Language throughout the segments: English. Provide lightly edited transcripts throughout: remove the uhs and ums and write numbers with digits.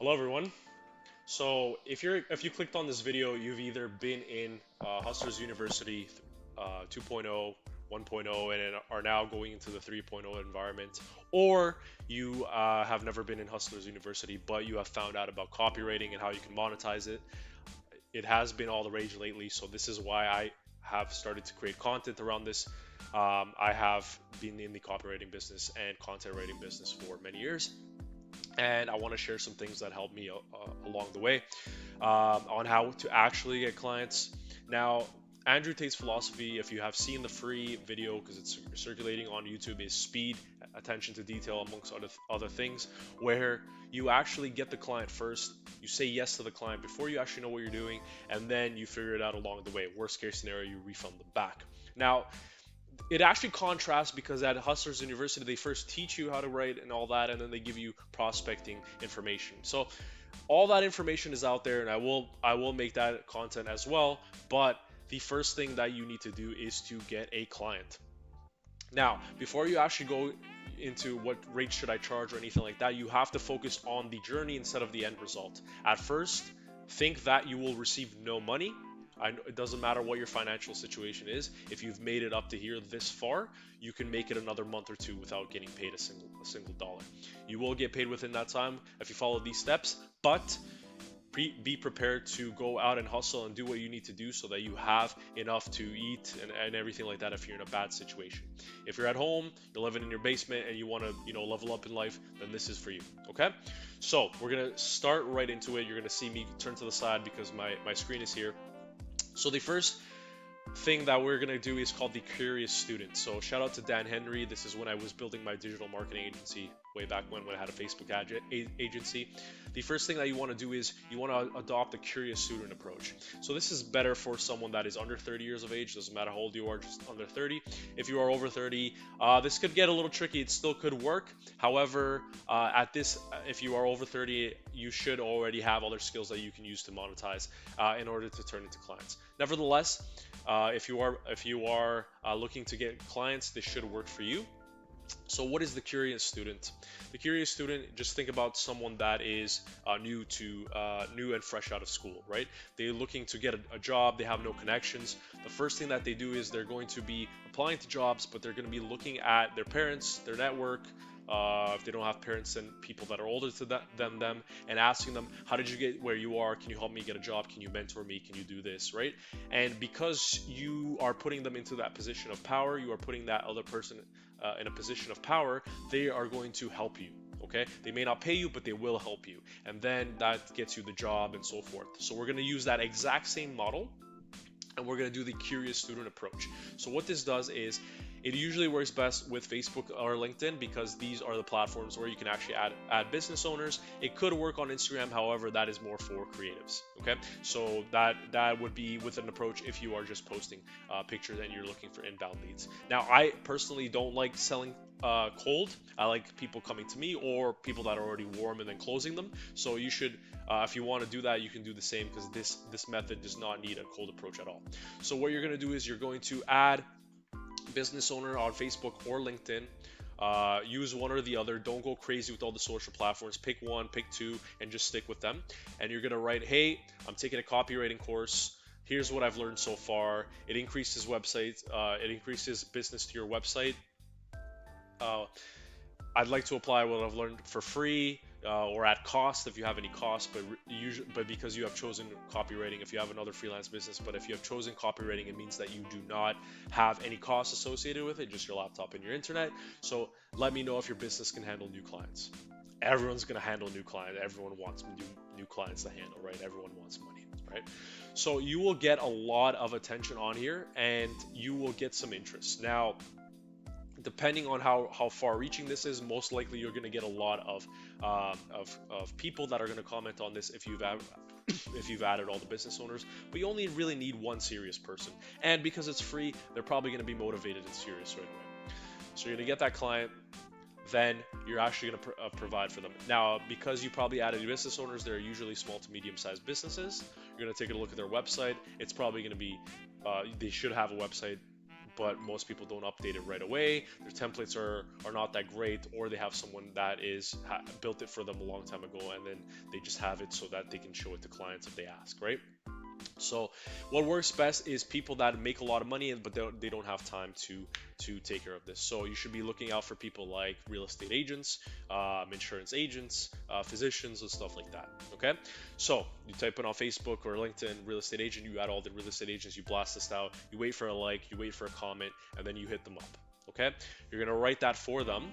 Hello everyone. So if you clicked on this video, you've either been in Hustlers University 2.0, 1.0, and are now going into the 3.0 environment, or you have never been in Hustlers University, but you have found out about copywriting and how you can monetize it. It has been all the rage lately, so this is why I have started to create content around this. I have been in the copywriting business and content writing business for many years, and I want to share some things that helped me along the way on how to actually get clients. Now, Andrew Tate's philosophy, if you have seen the free video because it's circulating on YouTube, is speed, attention to detail, amongst other things, where you actually get the client first. You say yes to the client before you actually know what you're doing, and then you figure it out along the way. Worst case scenario, you refund them back. Now, it actually contrasts because at Hustlers University they first teach you how to write and all that, and then they give you prospecting information. So all that information is out there, and I will make that content as well. But the first thing that you need to do is to get a client. Now, before you actually go into what rate should I charge or anything like that, you have to focus on the journey instead of the end result. At first, think that you will receive no money. It doesn't matter what your financial situation is. If you've made it up to here this far, you can make it another month or two without getting paid a single dollar. You will get paid within that time if you follow these steps, but be prepared to go out and hustle and do what you need to do so that you have enough to eat and everything like that if you're in a bad situation. If you're at home, you're living in your basement and you want to, level up in life, then this is for you. Okay? So we're gonna start right into it. You're gonna see me turn to the side because my screen is here. So the first thing that we're gonna do is called the Curious Student. So shout out to Dan Henry. This is when I was building my digital marketing agency way back when I had a Facebook agency. The first thing that you want to do is you want to adopt the Curious Student approach. So this is better for someone that is under 30 years of age. Doesn't matter how old you are, just under 30. If you are over 30, this could get a little tricky. It still could work. However, if you are over 30, you should already have other skills that you can use to monetize in order to turn into clients. Nevertheless, if you are looking to get clients, this should work for you. So what is the curious student? The curious student, just think about someone that is new and fresh out of school, right? They're looking to get a job. They have no connections. The first thing that they do is they're going to be applying to jobs, but they're going to be looking at their parents, their network. If they don't have parents and people that are older than them, and asking them, how did you get where you are? Can you help me get a job? Can you mentor me? Can you do this, right? And because you are putting them into that position of power, you are putting that other person in a position of power, they are going to help you. Okay, they may not pay you, but they will help you, and then that gets you the job and so forth. So we're going to use that exact same model, and we're going to do the curious student approach. So what this does is it usually works best with Facebook or LinkedIn because these are the platforms where you can actually add business owners. It could work on Instagram, however, that is more for creatives. Okay, so that would be with an approach if you are just posting pictures and you're looking for inbound leads. Now, I personally don't like selling cold. I like people coming to me or people that are already warm and then closing them. So you should, if you want to do that, you can do the same because this method does not need a cold approach at all. So what you're going to do is you're going to add business owner on Facebook or LinkedIn. Use one or the other. Don't go crazy with all the social platforms. Pick one, pick two, and just stick with them. And you're gonna write, "Hey, I'm taking a copywriting course. Here's what I've learned so far. It increases websites. It increases business to your website. Uh, I'd like to apply what I've learned for free or at cost if you have any cost, but because you have chosen copywriting, if you have another freelance business, but if you have chosen copywriting, it means that you do not have any costs associated with it, just your laptop and your internet. So let me know if your business can handle new clients. Everyone's going to handle new clients. Everyone wants new clients to handle, right? Everyone wants money, right? So you will get a lot of attention on here and you will get some interest. Now, depending on how far reaching this is, most likely you're going to get a lot of people that are going to comment on this if you've added all the business owners, but you only really need one serious person, and because it's free, they're probably going to be motivated and serious right away. So you're going to get that client, then you're actually going to provide for them. Now, because you probably added business owners, they're usually small to medium sized businesses. You're going to take a look at their website. It's probably going to be they should have a website but most people don't update it right away. Their templates are not that great, or they have someone that is built it for them a long time ago, and then they just have it so that they can show it to clients if they ask, right? So what works best is people that make a lot of money, but they don't have time to take care of this. So you should be looking out for people like real estate agents, insurance agents, physicians, and stuff like that. Okay, so you type it on Facebook or LinkedIn, real estate agent. You add all the real estate agents. You blast this out. You wait for a like. You wait for a comment, and then you hit them up. Okay, you're gonna write that for them.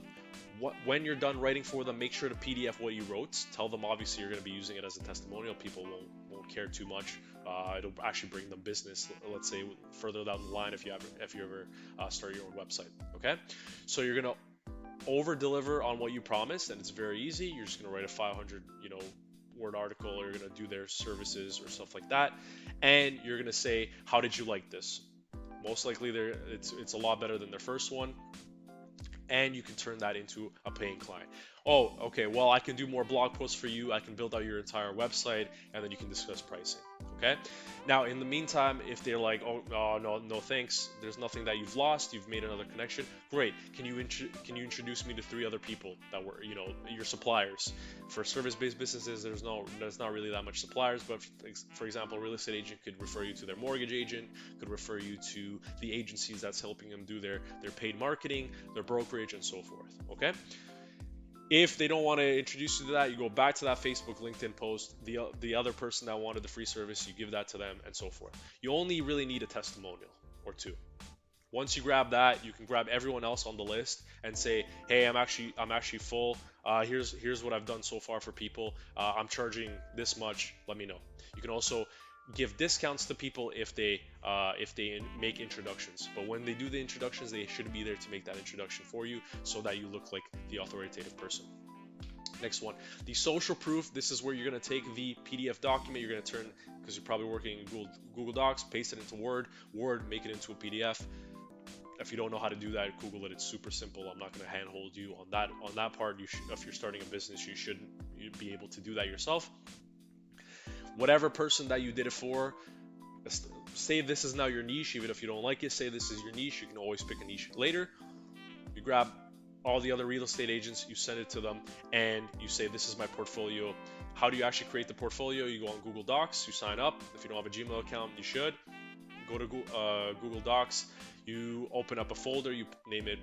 When you're done writing for them, make sure to PDF what you wrote. Tell them obviously you're going to be using it as a testimonial. People won't care too much. It'll actually bring them business. Let's say further down the line if you ever start your own website. Okay, so you're going to over deliver on what you promised, and it's very easy. You're just going to write a 500 word article, or you're going to do their services or stuff like that, and you're going to say, how did you like this? Most likely it's a lot better than their first one, and you can turn that into a paying client. Oh, okay, well, I can do more blog posts for you. I can build out your entire website, and then you can discuss pricing. Okay. Now, in the meantime, if they're like, oh, no, thanks. There's nothing that you've lost. You've made another connection. Great. Can you introduce me to 3 other people that were, your suppliers? For service-based businesses, there's not really that much suppliers. But for example, a real estate agent could refer you to their mortgage agent, could refer you to the agencies that's helping them do their paid marketing, their brokerage, and so forth. Okay. If they don't want to introduce you to that, you go back to that Facebook, LinkedIn post, the other person that wanted the free service, you give that to them, and so forth. You only really need a testimonial or 2. Once you grab that, you can grab everyone else on the list and say, hey, I'm actually full. Here's what I've done so far for people. I'm charging this much. Let me know. You can also give discounts to people if they make introductions. But when they do the introductions, they should be there to make that introduction for you so that you look like the authoritative person. Next one, the social proof. This is where you're going to take the PDF document, you're going to turn, because you're probably working in Google Docs, paste it into Word, make it into a PDF. If you don't know how to do that, Google it. It's super simple. I'm not going to handhold you on that part. If you're starting a business, you'd be able to do that yourself. Whatever person that you did it for, say this is now your niche. Even if you don't like it, say this is your niche. You can always pick a niche later. You grab all the other real estate agents, you send it to them, and you say, this is my portfolio. How do you actually create the portfolio? You go on Google Docs, you sign up. If you don't have a Gmail account, you should. Go to Google Docs, you open up a folder, you name it,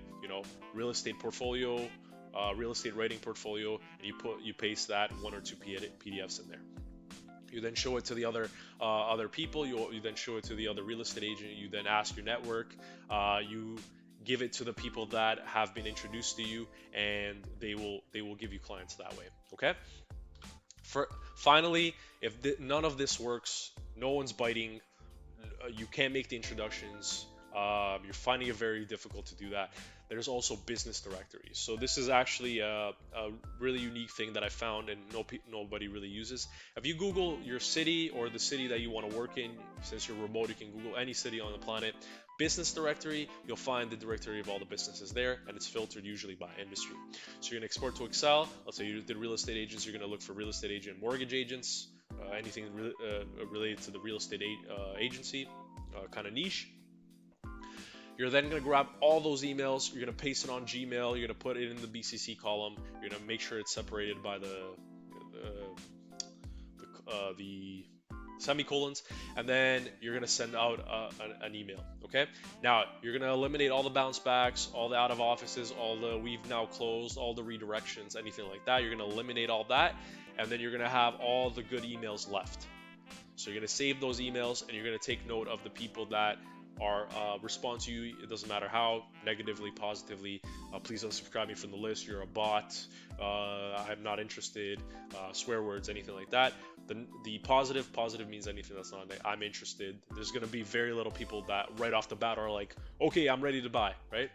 real estate portfolio, real estate writing portfolio, and you paste that 1 or 2 PDFs in there. You then show it to the other people. You then show it to the other real estate agent. You then ask your network. You give it to the people that have been introduced to you, and they will give you clients that way. Okay. Finally, if none of this works, no one's biting, you can't make the introductions, you're finding it very difficult to do that, there's also business directories. So this is actually a really unique thing that I found and nobody really uses. If you Google your city or the city that you want to work in, since you're remote, you can Google any city on the planet, business directory, you'll find the directory of all the businesses there, and it's filtered usually by industry. So you're going to export to Excel. Let's say you did real estate agents, you're going to look for real estate agent, mortgage agents, anything related to the real estate agency kind of niche. You're then going to grab all those emails, you're going to paste it on Gmail, you're going to put it in the BCC column, you're going to make sure it's separated by the semicolons, and then you're going to send out an email. Okay, now you're going to eliminate all the bounce backs, all the out of offices, all the we've now closed, all the redirections, anything like that. You're going to eliminate all that, and then you're going to have all the good emails left. So you're going to save those emails, and you're going to take note of the people that are respond to you. It doesn't matter how, negatively, positively. Please unsubscribe me from the list. You're a bot. I'm not interested. Swear words, anything like that. The positive means anything that's not. I'm interested. There's gonna be very little people that right off the bat are like, okay, I'm ready to buy, right?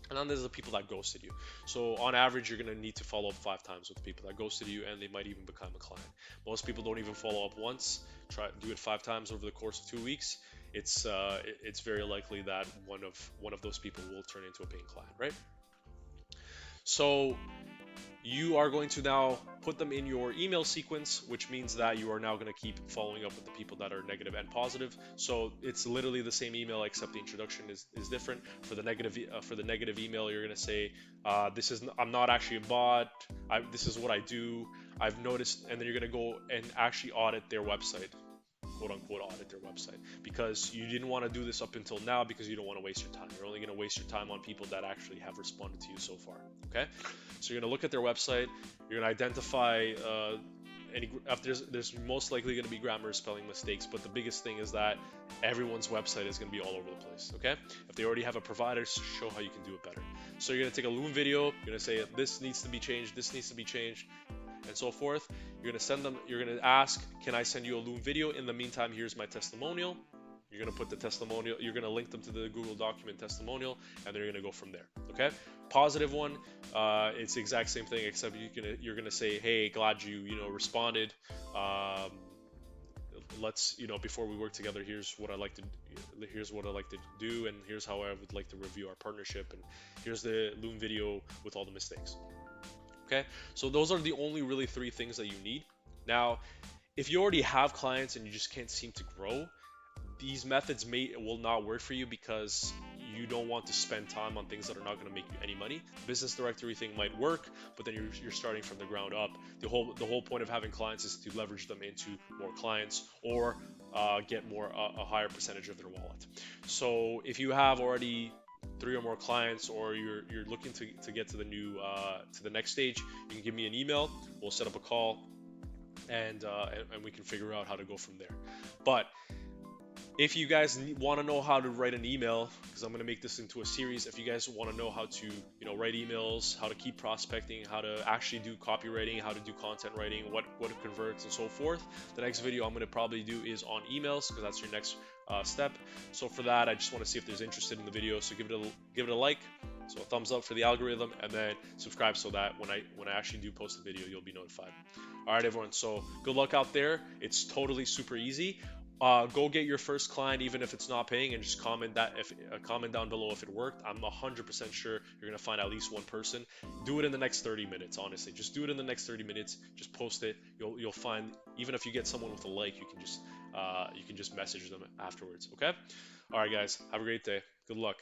And then there's the people that ghosted you. So on average, you're going to need to follow up 5 times with the people that ghosted you, and they might even become a client. Most people don't even follow up once. Do it 5 times over the course of 2 weeks. It's very likely that one of those people will turn into a paying client, right? So You are going to now put them in your email sequence, which means that you are now going to keep following up with the people that are negative and positive. So it's literally the same email, except the introduction is different. For the negative email, you're going to say, I'm not actually a bot. This is what I do. I've noticed, and then you're going to go and actually audit their website, quote unquote audit their website, because you didn't want to do this up until now because you don't want to waste your time. You're only going to waste your time on people that actually have responded to you so far. Okay, so you're going to look at their website. You're going to identify if there's most likely going to be grammar or spelling mistakes, but the biggest thing is that everyone's website is going to be all over the place. Okay, if they already have a provider, show how you can do it better. So you're going to take a Loom video. You're going to say this needs to be changed, this needs to be changed, and so forth. You're going to send them, you're going to ask, can I send you a Loom video? In the meantime, here's my testimonial. You're going to put the testimonial, you're going to link them to the Google document testimonial, and then you're going to go from there. Okay. Positive one, it's the exact same thing, except you're going to say, hey, glad you responded. Let's, before we work together, here's what I like to do, and here's how I would like to review our partnership, and here's the Loom video with all the mistakes. Okay, so those are the only really three things that you need. Now, if you already have clients and you just can't seem to grow, these methods will not work for you because you don't want to spend time on things that are not going to make you any money. The business directory thing might work, but then you're starting from the ground up. The whole point of having clients is to leverage them into more clients, or get a higher percentage of their wallet. So if you have already three or more clients, or you're looking to get to the next stage, you can give me an email. We'll set up a call, and we can figure out how to go from there. But if you guys want to know how to write an email, because I'm going to make this into a series, if you guys want to know how to write emails, how to keep prospecting, how to actually do copywriting, how to do content writing, what converts, and so forth, the next video I'm going to probably do is on emails, because that's your next step. So for that, I just want to see if there's interested in the video, so give it a like, so a thumbs up for the algorithm, and then subscribe so that when I actually do post a video, you'll be notified. All right, everyone, so good luck out there. It's totally super easy. Go get your first client, even if it's not paying, and just comment down below if it worked. I'm 100% sure you're gonna find at least one person. Do it in the next 30 minutes. Honestly, just do it in the next 30 minutes. Just post it. You'll find, even if you get someone with a like, you can just message them afterwards. Okay. All right, guys. Have a great day. Good luck.